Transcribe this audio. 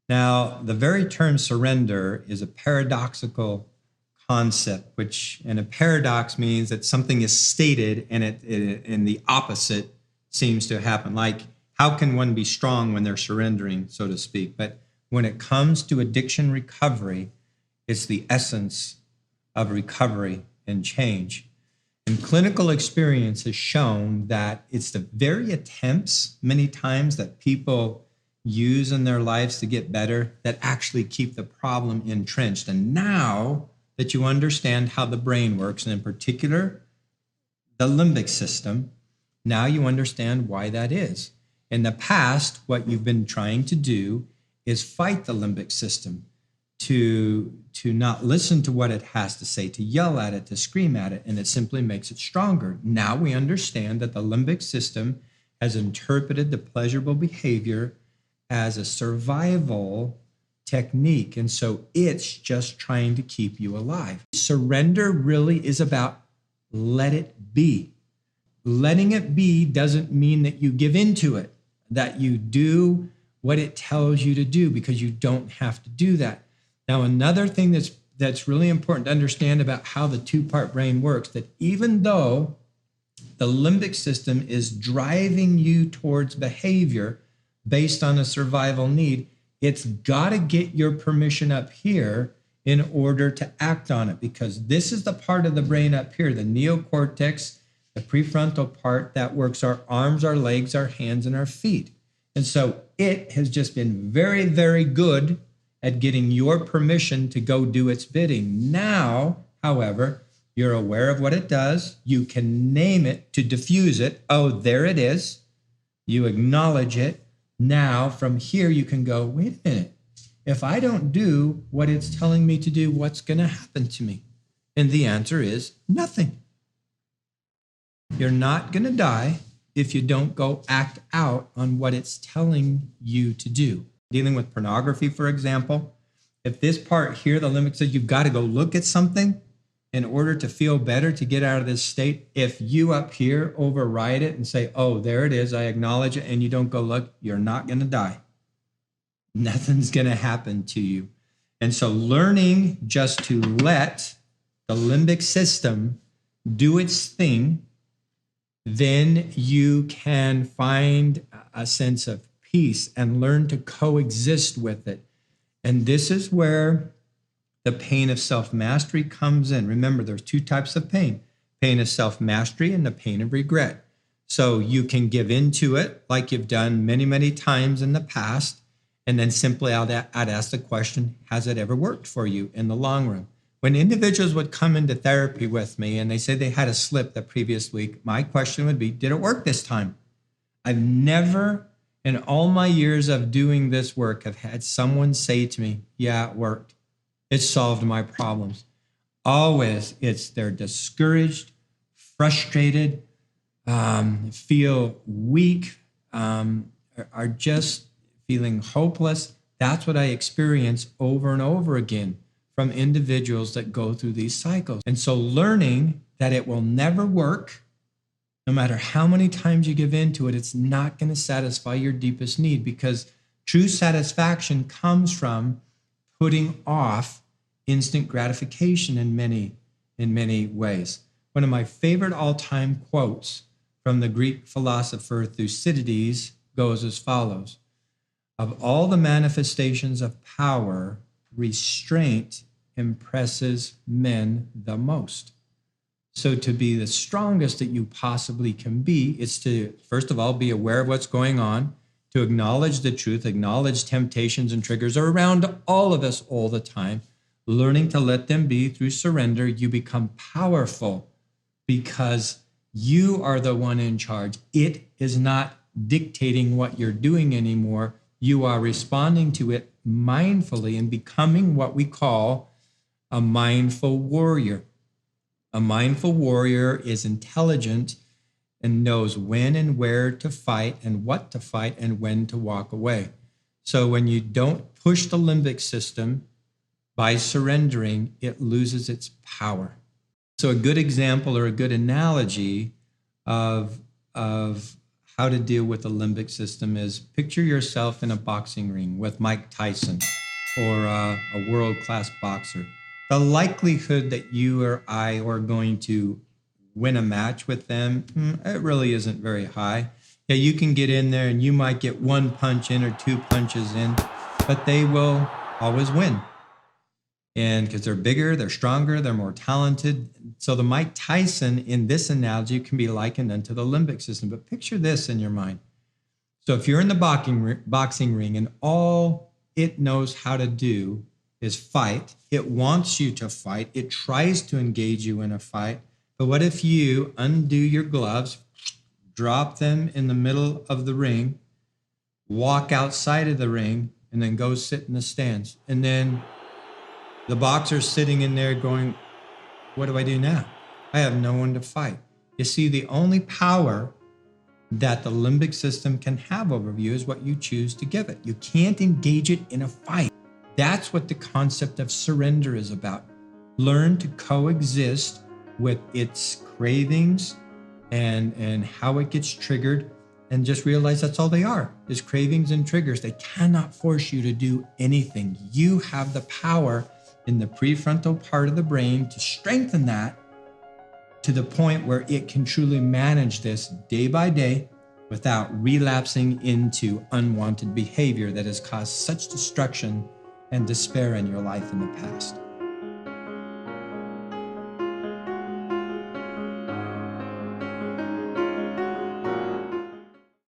Now, the very term surrender is a paradoxical concept, and a paradox means that something is stated and the opposite seems to happen. Like, how can one be strong when they're surrendering, so to speak? But when it comes to addiction recovery, it's the essence of recovery and change. And clinical experience has shown that it's the very attempts, many times, that people use in their lives to get better that actually keep the problem entrenched. And now that you understand how the brain works, and in particular, the limbic system, now you understand why that is. In the past, what you've been trying to do is fight the limbic system, to not listen to what it has to say, to yell at it, to scream at it, and it simply makes it stronger. Now we understand that the limbic system has interpreted the pleasurable behavior as a survival technique, and so it's just trying to keep you alive. Surrender really is about let it be. Letting it be doesn't mean that you give into it, that you do what it tells you to do, because you don't have to do that. Now, another thing that's really important to understand about how the two-part brain works, that even though the limbic system is driving you towards behavior based on a survival need, it's got to get your permission up here in order to act on it, because this is the part of the brain up here, the neocortex, the prefrontal part that works our arms, our legs, our hands, and our feet. And so it has just been very, very good at getting your permission to go do its bidding. Now, however, you're aware of what it does. You can name it to diffuse it. Oh, there it is. You acknowledge it. Now, from here, you can go, wait a minute. If I don't do what it's telling me to do, what's going to happen to me? And the answer is nothing. You're not going to die if you don't go act out on what it's telling you to do. Dealing with pornography, for example, if this part here, the limbic says you've got to go look at something in order to feel better, to get out of this state, if you up here override it and say, oh, there it is, I acknowledge it, and you don't go look, you're not going to die. Nothing's going to happen to you. And so learning just to let the limbic system do its thing, then you can find a sense of peace and learn to coexist with it. And this is where the pain of self-mastery comes in. Remember, there's two types of pain of self-mastery and the pain of regret. So you can give into it like you've done many, many times in the past, and then simply I'd ask the question, has it ever worked for you in the long run? When individuals would come into therapy with me and they say they had a slip the previous week, my question would be, did it work this time? I've never, in all my years of doing this work, have had someone say to me, yeah, it worked. It solved my problems. Always, they're discouraged, frustrated, feel weak, are just feeling hopeless. That's what I experience over and over again from individuals that go through these cycles. And so learning that it will never work, no matter how many times you give into it, it's not going to satisfy your deepest need, because true satisfaction comes from putting off instant gratification in many ways. One of my favorite all-time quotes from the Greek philosopher Thucydides goes as follows: of all the manifestations of power, restraint impresses men the most. So to be the strongest that you possibly can be is to, first of all, be aware of what's going on, to acknowledge the truth, acknowledge temptations and triggers are around all of us all the time. Learning to let them be through surrender, you become powerful because you are the one in charge. It is not dictating what you're doing anymore. You are responding to it mindfully and becoming what we call a mindful warrior. A mindful warrior is intelligent and knows when and where to fight and what to fight and when to walk away. So when you don't push the limbic system by surrendering, it loses its power. So a good example or a good analogy of how to deal with the limbic system is picture yourself in a boxing ring with Mike Tyson or a world-class boxer. The likelihood that you or I are going to win a match with them, it really isn't very high. Yeah, you can get in there and you might get one punch in or two punches in, but they will always win. And because they're bigger, they're stronger, they're more talented. So the Mike Tyson in this analogy can be likened unto the limbic system. But picture this in your mind. So if you're in the boxing ring and all it knows how to do is fight, it wants you to fight, it tries to engage you in a fight. But what if you undo your gloves, drop them in the middle of the ring, walk outside of the ring, and then go sit in the stands? And then the boxer's sitting in there going, what do I do now? I have no one to fight. You see, the only power that the limbic system can have over you is what you choose to give it. You can't engage it in a fight. That's what the concept of surrender is about. Learn to coexist with its cravings and how it gets triggered, and just realize that's all they are, is cravings and triggers. They cannot force you to do anything. You have the power in the prefrontal part of the brain to strengthen that to the point where it can truly manage this day by day without relapsing into unwanted behavior that has caused such destruction and despair in your life in the past.